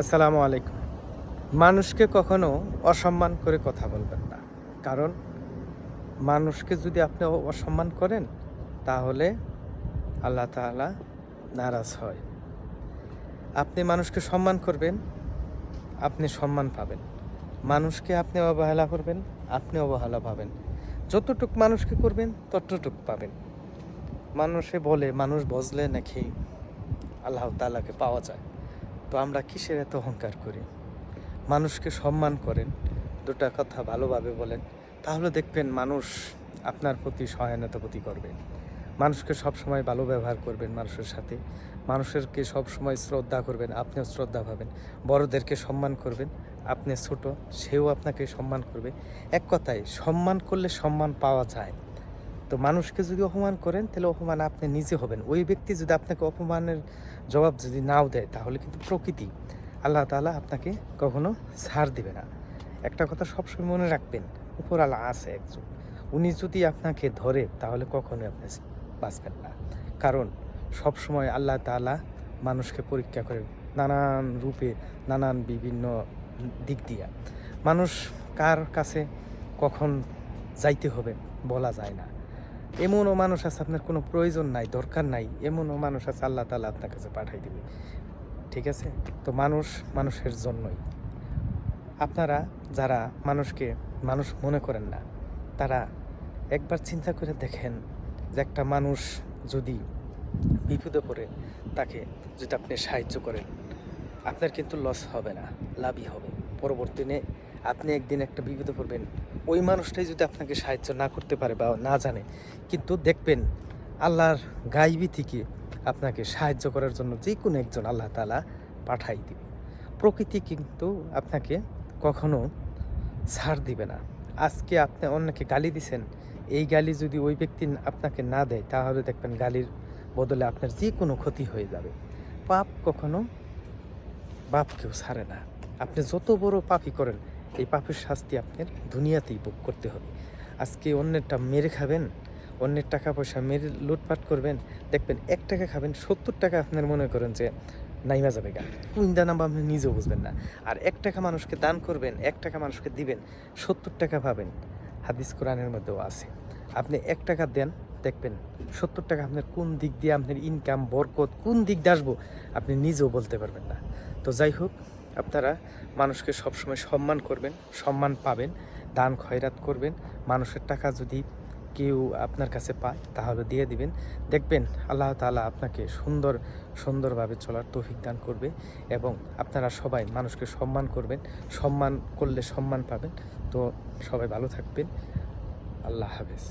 আসসালামু আলাইকুম। মানুষকে কখনো অসম্মান করে কথা বলবেন না। কারণ মানুষকে যদি আপনি অসম্মান করেন তাহলে আল্লাহ তাআলা নারাজ হয়। আপনি মানুষকে সম্মান করবেন, আপনি সম্মান পাবেন। মানুষকে আপনি অবহেলা করবেন, আপনি অবহেলা পাবেন। যতটুক মানুষকে করবেন ততটুক পাবেন। মানুষে বলে মানুষ বজলে নাকি আল্লাহ তাআলাকে পাওয়া যায়। তো আমরা কিসের এত অহংকার করি? মানুষকে সম্মান করেন, দুটা কথা ভালোভাবে বলেন, তাহলে দেখবেন মানুষ আপনার প্রতি সহানুভূতি করবে। মানুষকে সবসময় ভালো ব্যবহার করবেন মানুষের সাথে, মানুষেরকে সবসময় শ্রদ্ধা করবেন, আপনিও শ্রদ্ধা পাবেন। বড়দেরকে সম্মান করবেন, আপনি ছোট, সেও আপনাকে সম্মান করবে। এক কথায় সম্মান করলে সম্মান পাওয়া যায়। তো মানুষকে যদি অপমান করেন তাহলে অপমান আপনি নিজে হবেন। ওই ব্যক্তি যদি আপনাকে অপমানের জবাব যদি নাও দেয় তাহলে কিন্তু প্রকৃতি আল্লাহ তাআলা আপনাকে কখনো ছাড় দিবে না। একটা কথা সবসময় মনে রাখবেন, উপরওয়ালা আছে একজন, উনি যদি আপনাকে ধরে তাহলে কখনোই আপনি বাঁচবেন না। কারণ সবসময় আল্লাহ তাআলা মানুষকে পরীক্ষা করে নানান রূপে, নানান বিভিন্ন দিক দিয়া। মানুষ কার কাছে কখন যাইতে হবে বলা যায় না। এমনও মানুষ আছে আপনার কোনো প্রয়োজন নাই, দরকার নাই, এমনও মানুষ আছে আল্লাহ তাআলা আপনার কাছে পাঠাই দিবে। ঠিক আছে? তো মানুষ মানুষের জন্যই। আপনারা যারা মানুষকে মানুষ মনে করেন না, তারা একবার চিন্তা করে দেখেন যে একটা মানুষ যদি বিপদে পড়ে তাকে যদি আপনি সাহায্য করেন, আপনার কিন্তু লস হবে না, লাভই হবে। পরবর্তী দিনে আপনি একদিন একটা বিপদে পড়বেন, ওই মানুষটাই যদি আপনাকে সাহায্য না করতে পারে বা না জানে, কিন্তু দেখবেন আল্লাহর গাইবি থেকে আপনাকে সাহায্য করার জন্য যে কোনো একজন আল্লাহ তাআলা পাঠাই দিবে। প্রকৃতি কিন্তু আপনাকে কখনো ছাড় দিবে না। আজকে আপনি অন্যকে গালি দিছেন, এই গালি যদি ওই ব্যক্তি আপনাকে না দেয় তাহলে দেখবেন গালির বদলে আপনার যে কোনো ক্ষতি হয়ে যাবে। পাপ কখনো বাপকেও ছাড়ে না। আপনি যত বড় পাপই করেন, এই পাপের শাস্তি আপনার দুনিয়াতেই ভোগ করতে হবে। আজকে অন্যেরটা মেরে খাবেন, অন্যের টাকা পয়সা মেরে লুটপাট করবেন, দেখবেন 1 টাকা খাবেন, 70 টাকা আপনার মনে করেন যে নাইমা যাবে গা, কোন নামবা আপনি নিজেও বুঝবেন না। আর 1 টাকা মানুষকে দান করবেন, 1 টাকা মানুষকে দিবেন, 70 টাকা পাবেন। হাদিস কোরআনের মধ্যেও আছে। আপনি 1 টাকা দেন, দেখবেন 70 টাকা আপনার কোন দিক দিয়ে আপনার ইনকাম বরকত কোন দিক দিয়ে আসবো আপনি নিজেও বলতে পারবেন না। তো যাই হোক, আপনারা মানুষকে সবসময় সম্মান করবেন, সম্মান পাবেন, দান খয়রাত করবেন। মানুষের টাকা যদি কেউ আপনার কাছে পায় তাহলে দিয়ে দিবেন। দেখবেন আল্লাহ তাআলা আপনাকে সুন্দরভাবে চলার তৌফিক দান করবে এবং আপনারা সবাই মানুষকে সম্মান করবেন। সম্মান করলে সম্মান পাবেন। তো সবাই ভালো থাকবেন। আল্লাহ হাফেজ।